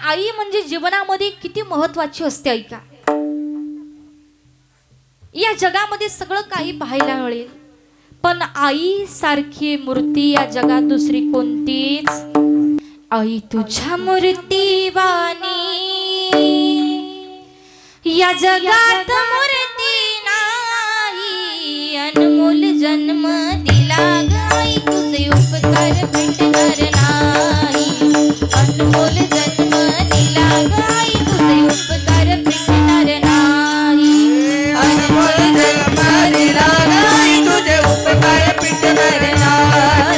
आई म्हणजे जीवनामध्ये किती महत्वाची असते ऐका. या जगामध्ये सगळं काही पाहायला मिळेल, पण आई सारखी मूर्ती या जगात दुसरी कोणतीच. आई तुझ्या मूर्तीवाणी या जगात मूर्ती नाही. अनमोल जन्म दिला गाई तुझे उपकार भेटणार नाही. अनमोल जन्म दिला गाई तुझे उपकार भेटणार नाही. अनमोल जन्म दिला गाई तुझे उपकार भेटणार नाही.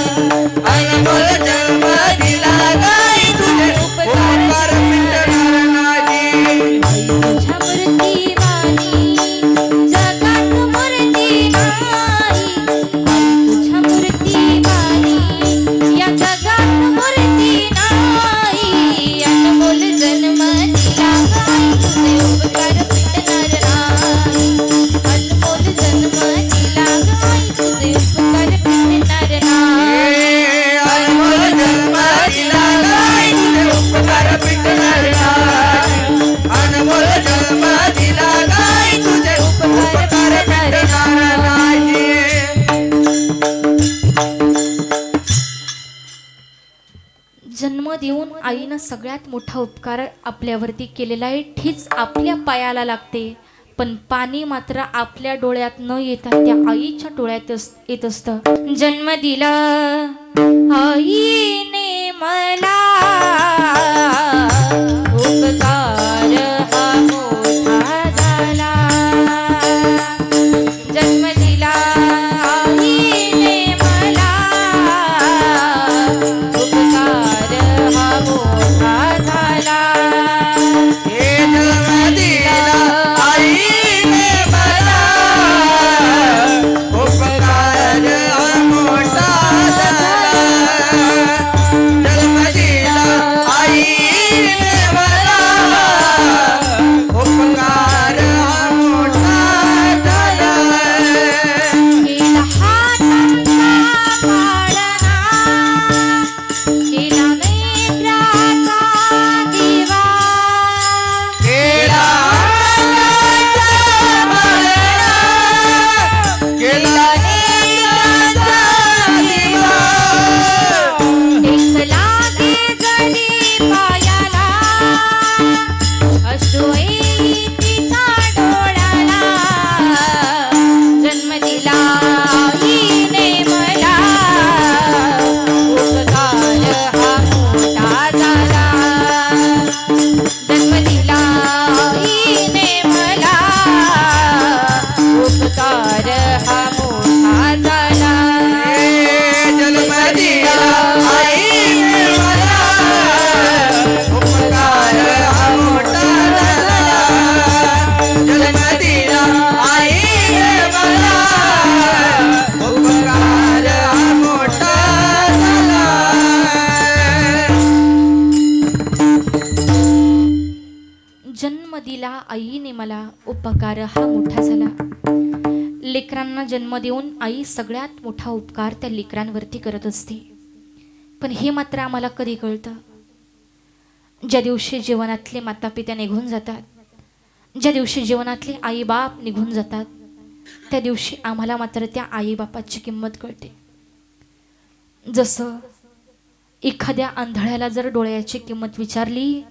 अनमोल जन्म दिला गाई तुझे उपकार भेटणार नाही. तुझ्या मूर्तीवाणी जगात मूर्ती नाही. तुझ्या मूर्तीवाणी या जगात मूर्ती नाही. अनमोल जन्म दिला गाई तुझे उपकार भेटणार नाही. अनमोल जन्म दिला गाई तुझे उपकार भेटणार नाही. अनमोल जन्म दिला गाई तुझे उपकार भेटणार नाही. अनमोल जन्म दिला गाई तुझे उपकार भेटणार नाही. जन्म देऊन आईनं सगळ्यात मोठा उपकार आपल्यावरती केलेला आहे. ठीच आपल्या पायाला लागते, पण पाणी मात्र आपल्या डोळ्यात न येता त्या आईच्या डोळ्यात येत असतं. जन्म दिला आईने मला, उपकार हा मोठा झाला. जन्म दिला आईने मला, उपकार हा मोठा झाला. हे जन्म दिला आईने मला, उपकार हा मोठा झाला. जन्म दिला आईने मला, उपकार हा मोठा झाला. केला हातांचा पाळणा, केला नेत्राचा दिवा. केला हाताचा पाळणा, केला नेत्राचा दिवा. ठेच लागे जडी पायाला, अश्रू येई तिचा डोळ्याला. जन्म दिला आईने मला, उपकार हा मोठा झाला. जन्म दिला आईने मला, उपकार हा मोठा झाला. जन्म दिला आईने मला, उपकार हा मोठा झाला. जन्म दिला आईने मला, उपकार हा मोठा झाला. जन्म दिला आईने मला, उपकार हा मोठा झाला. लेकरांना जन्म देऊन आई सगळ्यात मोठा उपकार त्या लेकरांवरती करत असते. पण हे मात्र आम्हाला कधी कळतं? ज्या दिवशी जीवनातले मातापिता निघून जातात, ज्या दिवशी जीवनातले आई बाप निघून जातात, त्या दिवशी आम्हाला मात्र त्या आई बापाची किंमत कळते. जसं एखाद्या आंधळ्याला जर डोळ्याची किंमत विचारली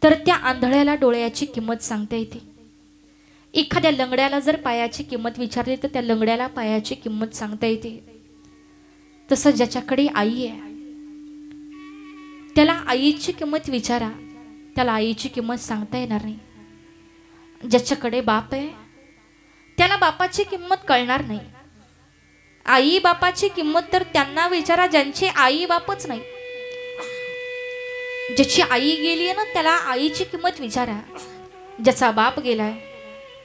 तर त्या आंधळ्याला डोळ्याची किंमत सांगता येते. एखाद्या लंगड्याला जर पायाची किंमत विचारली तर त्या लंगड्याला पायाची किंमत सांगता येते. तसं ज्याच्याकडे आई आहे त्याला आईची किंमत विचारा, त्याला आईची किंमत सांगता येणार नाही. ज्याच्याकडे बाप आहे त्याला बापाची किंमत कळणार नाही. आई बापाची किंमत तर त्यांना विचारा ज्यांची आई बापच नाही. ज्याची आई गेली आहे ना त्याला आईची किंमत विचारा. ज्याचा बाप गेलाय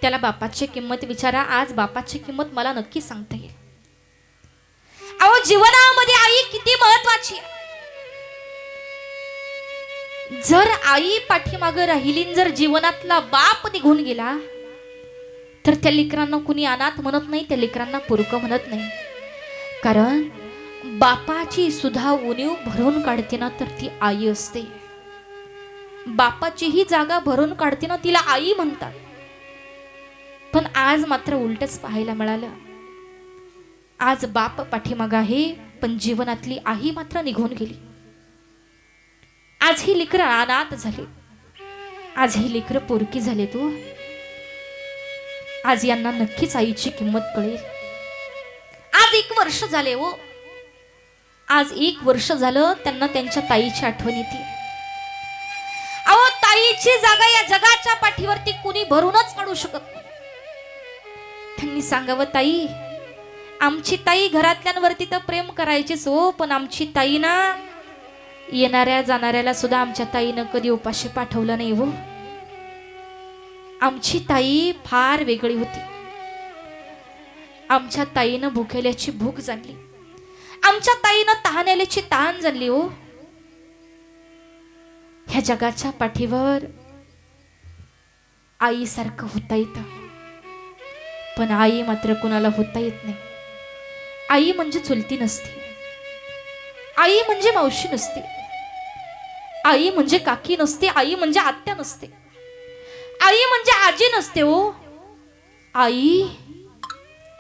त्याला बापाची किंमत विचारा. आज बापाची किंमत मला नक्की सांगता येईल. अहो, जीवनामध्ये आई किती महत्वाची आहे. जर आई पाठीमागे राहिली, जर जीवनातला बाप निघून गेला तर त्या लेकरांना कुणी अनाथ म्हणत नाही, त्या लेकरांना पुरकं म्हणत नाही. कारण बापाची सुद्धा उणीव भरून काढते ना तर ती आई असते. बापाचीही जागा भरून काढते ना तिला आई म्हणतात. पण आज मात्र उलटच पाहायला मिळालं. आज बाप पाठीमाग आहे, पण जीवनातली आई मात्र निघून गेली. आज ही लेकरं अनाथ झाली. आज ही लेकरं पोरकी झाले. तू आज यांना नक्कीच आईची किंमत कळेल. आज 1 वर्ष झाले हो. आज 1 वर्ष झालं त्यांना त्यांच्या ताईची आठवण येते. अहो, ताईची जागा या जगाच्या पाठीवरती कुणी भरूनच काढू शकत नाही. त्यांनी सांगावं, ताई, आमची ताई घरातल्यांवरती तर प्रेम करायचीच हो, पण आमची ताई ना येणाऱ्या जाणाऱ्याला सुद्धा आमच्या ताईनं कधी उपाशी पाठवलं नाही हो. आमची ताई फार वेगळी होती. आमच्या ताईनं भुकेल्याची भूक जाणली. आमच्या ताईनं तहानेल्याची तहान जाणली हो. ह्या जगाच्या पाठीवर आईसारखं होता येतं, पण आई मात्र कुणाला होता येत नाही. आई म्हणजे चुलती नसते. आई म्हणजे मावशी नसते. आई म्हणजे काकी नसते. आई म्हणजे आत्या नसते. आई म्हणजे आजी नसते हो. आई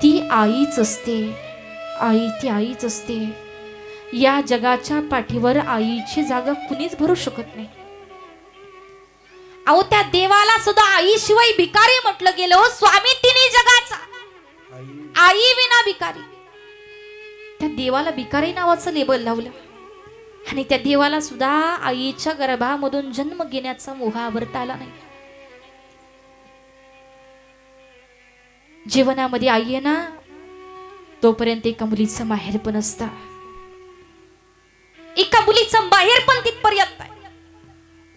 ती आईच असते. आई ती आईच असते. या जगाच्या पाठीवर आईची जागा कुणीच भरू शकत नाही. अहो, त्या देवाला सुद्धा आईशिवाय भिकारी म्हटलं गेलं हो. स्वामी तिन्ही जगाचा, आई विना भिकारी. त्या देवाला भिकारी नावाचं लेबल लावलं आणि त्या देवाला सुद्धा आईच्या गर्भामधून जन्म घेण्याचा मोह आवरता आला नाही. जीवनामध्ये आई आहे ना, तोपर्यंत एका मुलीचं माहेर पण असतं. एका मुलीचं माहेर पण तिथपर्यंत आहे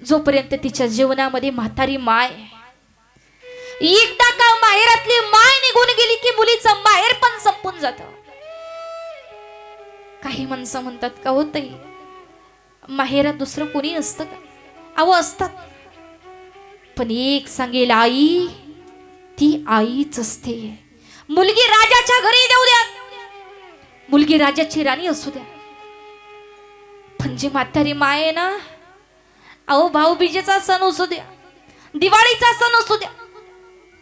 जोपर्यंत तिच्या जीवनामध्ये म्हातारी माय. एकदा का माहेरातली माय निघून गेली की मुलीचं माहेर पण संपून जातं. काही माणसं म्हणतात का होतही माहेरात दुसरं कोणी नसतं का? अहो, असतात, पण एक सांगेल, आई ती आईच असते. मुलगी राजाच्या घरी देऊ द्या, मुलगी राजाची राणी असू द्या, पण जी म्हातारी माय आहे ना, अहो, भाऊबीजेचा सण असू द्या, दिवाळीचा सण असू द्या,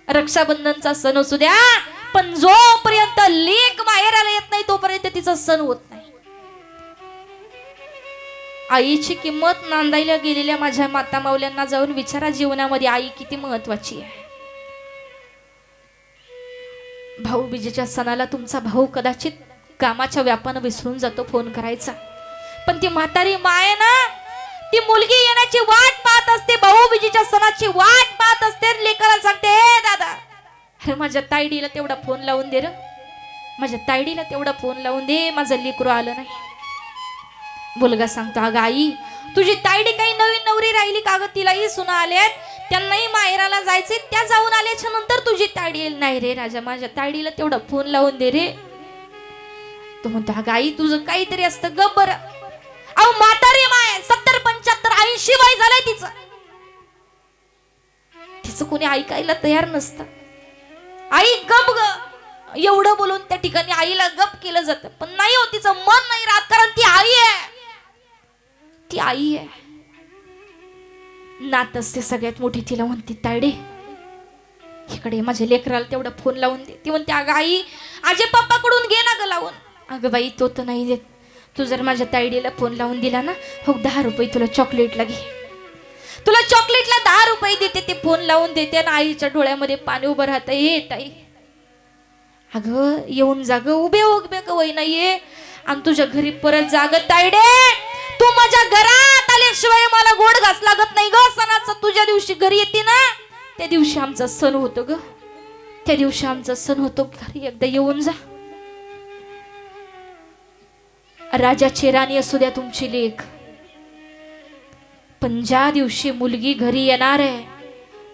रक्षाबंधनचा सण असू द्या, पण जोपर्यंत लेक माहेराला येत नाही तोपर्यंत तिचा सण होत नाही. आईची किंमत नांदायला गेलेल्या माझ्या माता माऊल्यांना जाऊन विचारा, जीवनामध्ये आई किती महत्वाची आहे. भाऊबीजेच्या सणाला तुमचा भाऊ कदाचित कामाच्या व्यापानं विसरून जातो फोन करायचा, पण ती म्हातारी माय ना, ती मुलगी येण्याची वाट पाहत असते. भाऊबीजेच्या सणाची वाट पाहत असते. लेकराला सांगते, हे दादा, अरे माझ्या तायडीला तेवढा फोन लावून दे रे, माझ्या तायडीला तेवढा फोन लावून दे, माझं लेकरू आलं नाही. मुलगा सांगतो, अगं आई, तुझी तायडी काही नवीन नवरी राहिली का ग? तिलाही सुना आल्यात, त्यांनाही माहेराला जायचे, त्या जाऊन आल्याच्या नंतर तुझी तायडी येईल. नाही रे राजा, माझ्या तायडीला तेवढा फोन लावून दे रे. तो म्हणतो, अगं आई, तुझं काहीतरी असतं, गप बरं. अहो, म्हातारी माय 70, 75, 80 वय झालंय तिचं. तिचं कोणी ऐकायला तयार नसतं. आई गप ग, एवढं बोलून त्या ठिकाणी आईला गप केलं जातं, पण नाही हो, तिचं मन नाही राहत, कारण ती आई आहे. ती आई आहे. नात असते सगळ्यात मोठी. तिला म्हणते, तायडे इकडे माझ्या लेकराला तेवढा फोन लावून दे. ती म्हणते, अगं आई, आजी पप्पाकडून घे ना ग लावून. अगं बाई, तो तर नाही देत. तू जर माझ्या तायडीला फोन लावून दिला ना, हो 10 रुपये तुला चॉकलेटला घे. तुला चॉकलेटला 10 रुपये देते, ते फोन लावून देते. ना आईच्या डोळ्यामध्ये पाणी उभं राहतं. हे ताई, अगं येऊन जाग, उभे उभे का वय नाहीये, आणि तुझ्या घरी परत जाग. तायडे, तू माझ्या घरात आल्याशिवाय मला गोड घास लागत नाही ग. सणाचा तुझ्या दिवशी घरी येते ना, त्या दिवशी आमचा सण होतो ग. त्या दिवशी आमचा सण होतो. घरी एकदा येऊन जा. राजाची राणी असू द्या तुमची लेक, पण ज्या दिवशी मुलगी घरी येणार आहे,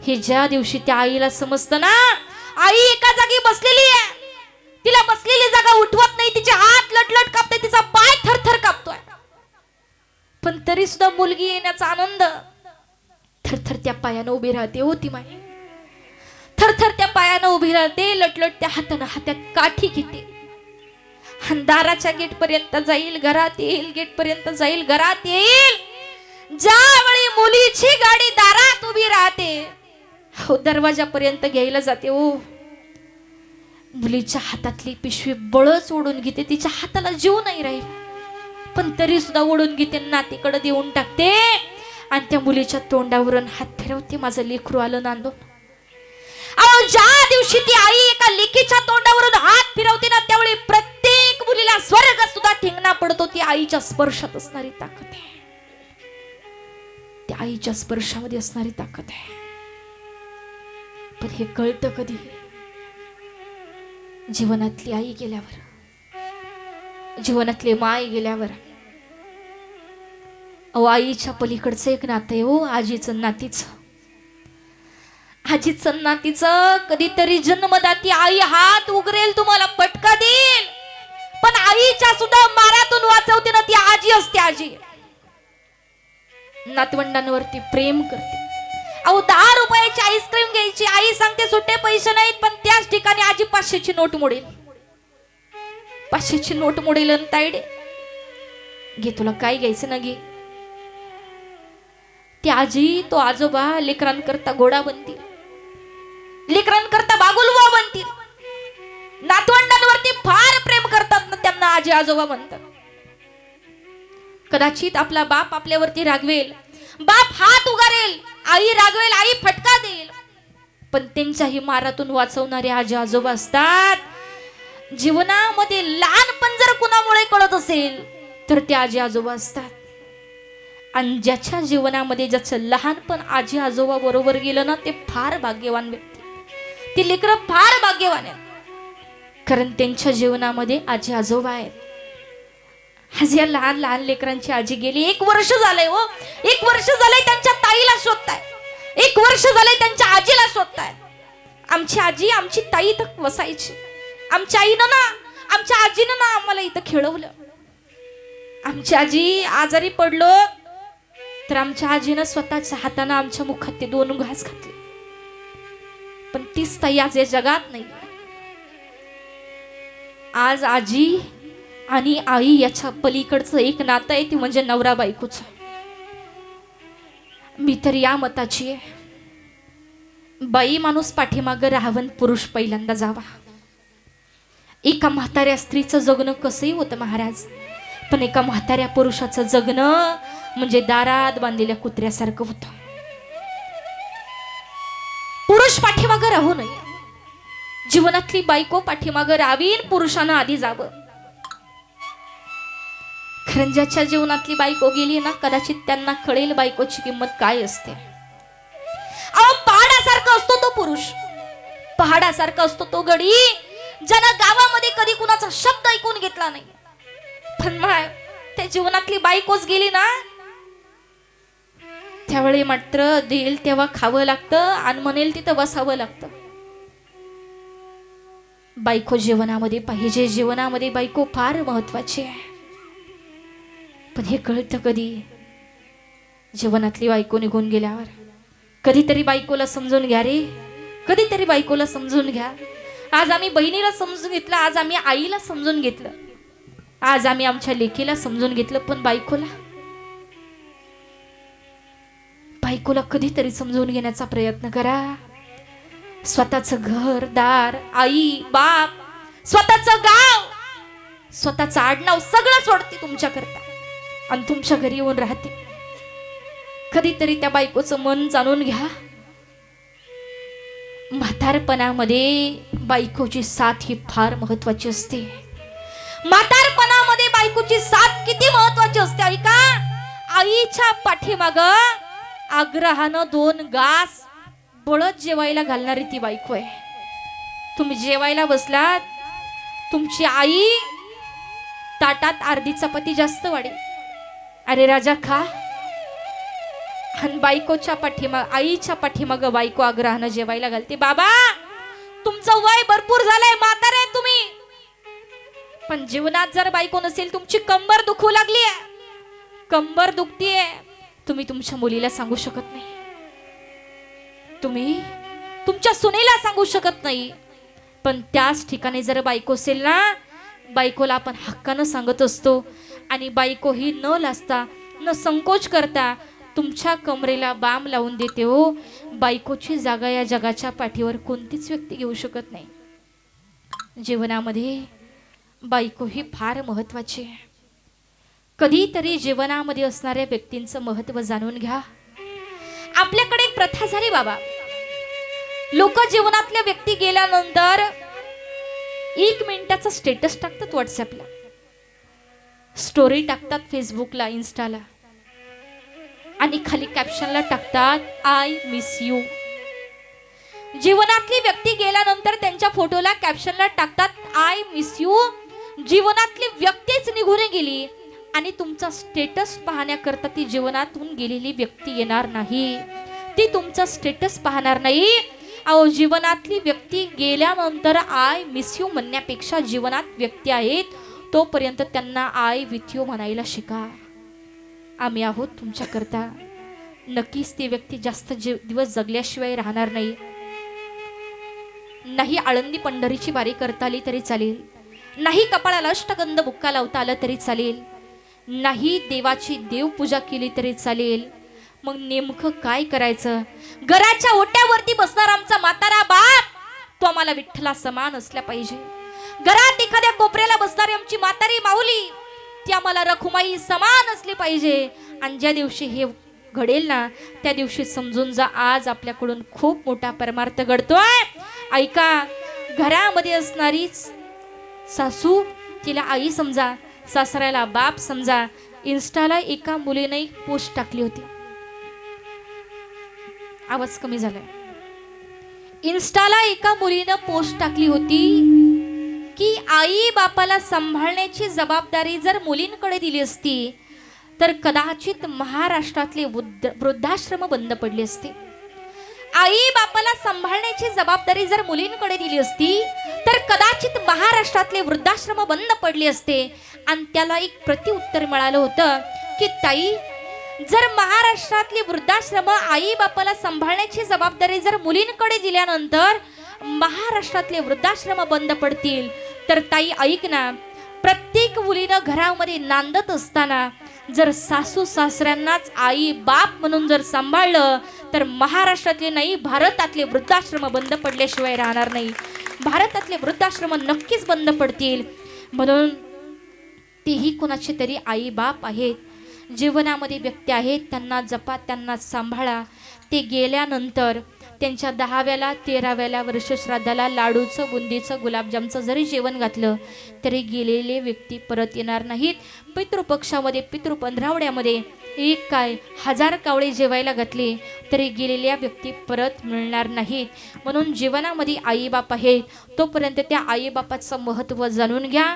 हे ज्या दिवशी त्या आईला समजतं ना, आई एका जागी बसलेली आहे, तिला बसलेली जागा उठवत नाही, तिचे हात लटलट कापते, तिचा पाय थरथर कापतोय, पण तरी सुद्धा मुलगी येण्याचा आनंद. थरथर त्या पायानं उभी राहते होती माय. थरथर त्या पायानं उभी राहते, लटलट त्या हातानं हातात काठी घेते, दाराच्या गेट पर्यंत जाईल, घरात येईल, गेट पर्यंत जाईल, घरात येईल. ज्यावेळी मुलीची गाडी जाते, हो दरवाजापर्यंत घ्यायला जाते, ओ मुलीच्या हातातली पिशवी बळच ओढून घेते, तिच्या हाताला जीव नाही राहील, पण तरी सुद्धा ओढून घेते, नातीकडे देऊन टाकते आणि त्या मुलीच्या तोंडावरून हात फिरवते, माझं लेकरू आलं नांदून. अहो ज्या दिवशी ती आई एका लेकीच्या तोंडावरून हात फिरवते ना, त्यावेळी प्रत्येक मुलीला स्वर्ग सुद्धा ठिंगणा पडतो. ती आईच्या स्पर्शात असणारी ताकद आहे, त्या आईच्या स्पर्शामध्ये असणारी ताकद आहे. पण हे कळतं कधी? जीवनातली आई गेल्यावर, जीवनातली माय गेल्यावर. अहो आईच्या पलीकडचं एक नातं आहे, हो आजीचं नातीचं. आजीचं नातीचं कधीतरी जन्मदाती आई हात उघरेल, तुम्हाला पटका देईल, पण आईच्या सुद्धा मारातून वाचवते ना ती आजी असते. आजी नातवंडांवरती प्रेम करते. अहो 10 रुपयाची आईस्क्रीम घ्यायची, आई सांगते सुट्टे पैसे नाहीत, पण त्याच ठिकाणी आजी 500ची नोट मोडेल, 500ची नोट मोडेल आणि ताईडे घे तुला काय घ्यायचं ना घे. ती आजी तो आजोबा लेकरांकरता घोडा बनतील, लेकरांकरता बागुलवा बनतील. नातवंडांवरती फार प्रेम करतात ना, त्यांना आजी आजोबा म्हणतात. कदाचित आपला बाप आपल्यावरती रागवेल, बाप हात उगारेल, आई रागवेल, आई फटका देईल, पण त्यांच्याही मारातून वाचवणारे आजी आजोबा असतात. जीवनामध्ये लहानपण जर कुणामुळे कळत असेल तर ते आजी आजोबा असतात. आणि ज्याच्या जीवनामध्ये ज्याचं लहानपण आजी आजोबा बरोबर गेलं ना, ते फार भाग्यवान व्यक्ती, ती लेकरं फार भाग्यवान आहेत, कारण त्यांच्या जीवनामध्ये आजी आजोबा आहेत. आज या लहान लहान लेकरांची आजी गेली, 1 वर्ष झालंय, हो 1 वर्ष झालंय त्यांच्या ताईला शोधताय, 1 वर्ष झालंय त्यांच्या आजीला शोधताय. आमची आजी, आमची ताई इथं वसायची, आमच्या आईनं ना, आमच्या आजीनं ना आम्हाला इथं खेळवलं. आमची आजी आजारी पडलो तर आमच्या आजीनं स्वतःच्या हातानं आमच्या मुखात ते 2 घास घातले, पण तीच ताई आज या जगात नाही. आज आजी आणि आई याच्या पलीकडचं एक नातं आहे, ती म्हणजे नवरा बायकोचं. मी तर या मताची आहे, बाई माणूस पाठीमागं राहावं, पुरुष पहिल्यांदा जावा. एका म्हाताऱ्या स्त्रीचं जगणं कसंही होतं महाराज, पण एका म्हाताऱ्या पुरुषाचं जगणं म्हणजे दारात बांधलेल्या कुत्र्यासारखं होतं. पुरुष पाठीमागं राहू नये, जीवनातली बायको पाठीमागं राहावीन, पुरुषानं आधी जावं. कारण ज्याच्या जीवनातली बायको गेली ना, कदाचित त्यांना कळेल बायकोची किंमत काय असते. अहो पहाडासारखा असतो तो पुरुष, पहाडासारखा असतो तो गडी, ज्यानं गावामध्ये कधी कुणाचा शब्द ऐकून घेतला नाही. पण त्या जीवनातली बायकोच गेली ना, त्यावेळी मात्र देईल तेव्हा खावं लागतं आणि म्हणेल तिथं बसावं लागतं. बायको जीवनामध्ये पाहिजे, जीवनामध्ये बायको फार महत्वाची आहे. पण हे कळतं कधी? जीवनातली बायको निघून गेल्यावर. कधीतरी बायकोला समजून घ्या रे, कधीतरी बायकोला समजून घ्या. आज आम्ही बहिणीला समजून घेतलं, आज आम्ही आईला समजून घेतलं, आज आम्ही आमच्या लेकीला समजून घेतलं, पण बायकोला कधीतरी समजून घेण्याचा प्रयत्न करा. स्वतःचं घर दार, आई बाप, स्वतःचं गाव, स्वतःचं आडनाव सगळं सोडते तुमच्याकरता आणि तुमच्या घरी येऊन राहते. कधीतरी त्या बायकोचं मन जाणून घ्या. म्हातारपणामध्ये बायकोची साथ ही फार महत्वाची असते. म्हातारपणामध्ये बायकोची साथ किती महत्वाची असते ऐका. आईच्या पाठीमाग आग्रहानं 2 घास बळत जेवायला घालणारी ती बायको आहे. तुम्ही जेवायला बसलात, तुमची आई ताटात अर्धी चपाती जास्त वाढेल, अरे राजा खा. आणि बायकोच्या पाठीमाग, आईच्या पाठीमाग बायको आग्रहानं जेवायला घालते. बाबा तुमचं वय भरपूर झालंय, म्हातारे तुम्ही, पण जीवनात जर बायको नसेल, तुमची कंबर दुखू लागली आहे, कंबर दुखतीये, तुम्ही तुमच्या मुलीला सांगू शकत नाही, तुम्ही तुमच्या सुनेला सांगू शकत नाही. पण त्याच ठिकाणी जर बायको असेल ना, बायकोला आपण हक्कानं सांगत असतो. आणि बायको ही न लाजता, न संकोच करता तुमच्या कमरेला बाम लावून देते हो. बायकोची जागा या जगाच्या पाठीवर कोणतीच व्यक्ती घेऊ शकत नाही. जीवनामध्ये बायको ही फार महत्वाची आहे. कधीतरी जीवनामध्ये असणाऱ्या व्यक्तींचं महत्व जाणून घ्या. आपल्याकडे एक प्रथा झाली बाबा, लोक जीवनातल्या व्यक्ती गेल्यानंतर 1 मिनिटाचा स्टेटस टाकतात, व्हॉट्सअपला स्टोरी टाकतात, फेसबुकला, इन्स्टाला, आणि खाली कॅप्शनला टाकतात आय मिस यू. जीवनातली व्यक्ती गेल्यानंतर त्यांच्या फोटोला कॅप्शनला टाकतात आय मिस यू. जीवनातली व्यक्तीच निघून गेली आणि तुमचा स्टेटस पाहण्याकरता ती जीवनातून गेलेली व्यक्ती येणार नाही, ती तुमचा स्टेटस पाहणार नाही. अहो, जीवनातली व्यक्ती गेल्यानंतर आय मिस यू म्हणण्यापेक्षा जीवनात व्यक्ती आहेत तोपर्यंत त्यांना आय विथ यू म्हणायला शिका. आम्ही आहोत तुमच्याकरता. नक्कीच ती व्यक्ती जास्त दिवस जगल्याशिवाय राहणार नाही. नाही आळंदी पंढरीची वारी करता आली तरी चालेल, नाही कपाळाला अष्टगंध बुक्का लावता आलं तरी चालेल, नाही देवाची देवपूजा केली तरी चालेल. मग नेमकं काय करायचं? घराच्या ओट्यावरती बसणार आमचा म्हातारा बाप तो आम्हाला विठ्ठला समान असला पाहिजे. घरात एखाद्या कोपऱ्याला बसणारी आमची म्हातारी माऊली ती आम्हाला रखुमाई समान असली पाहिजे. आणि ज्या दिवशी हे घडेल ना त्या दिवशी समजून जा आज आपल्याकडून खूप मोठा परमार्थ घडतोय. ऐका, घरामध्ये असणारी सासू तिला आई समजा, सासऱ्याला बाप समजा. इन्स्टाला एका मुलीने एक पोस्ट टाकली होती. आवाज कमी झालाय. इन्स्टाला एका मुलीनं पोस्ट टाकली होती की आई बापाला सांभाळण्याची जबाबदारी जर मुलींकडे दिली असती तर कदाचित महाराष्ट्रातले वृद्धाश्रम बंद पडले असते. आई बापाला सांभाळण्याची जबाबदारी जर मुलींकडे दिली असती तर कदाचित महाराष्ट्रातले वृद्धाश्रम बंद पडले असते. आणि त्याला एक प्रत्युत्तर मिळालं होतं की ताई, जर महाराष्ट्रातली वृद्धाश्रम आई बापाला सांभाळण्याची जबाबदारी जर मुलींकडे दिल्यानंतर महाराष्ट्रातले वृद्धाश्रम बंद पडतील तर ताई ऐक ना, प्रत्येक मुलीनं घरामध्ये नांदत असताना जर सासू सासऱ्यांनाच आई बाप म्हणून जर सांभाळलं तर महाराष्ट्रातले नाही भारतातले वृद्धाश्रम बंद पडल्याशिवाय राहणार नाही. भारतातले वृद्धाश्रम नक्कीच बंद पडतील. म्हणून तेही कोणाचे तरी आई बाप आहेत, जीवनामध्ये व्यक्ती आहेत, त्यांना जपा, त्यांना सांभाळा. ते गेल्यानंतर त्यांच्या 10व्याला 13व्याला वर्षश्राद्धाला लाडूचं, बुंदीचं, गुलाबजामचं जरी जेवण घातलं तरी गेलेले व्यक्ती परत येणार नाहीत. पितृपक्षामध्ये, पितृपंधरावड्यामध्ये एक काय 1000 कावळे जेवायला घातले तरी गेलेल्या व्यक्ती परत मिळणार नाहीत. म्हणून जीवनामध्ये आईबाप आहेत तोपर्यंत त्या आईबापाचं महत्त्व जाणून घ्या.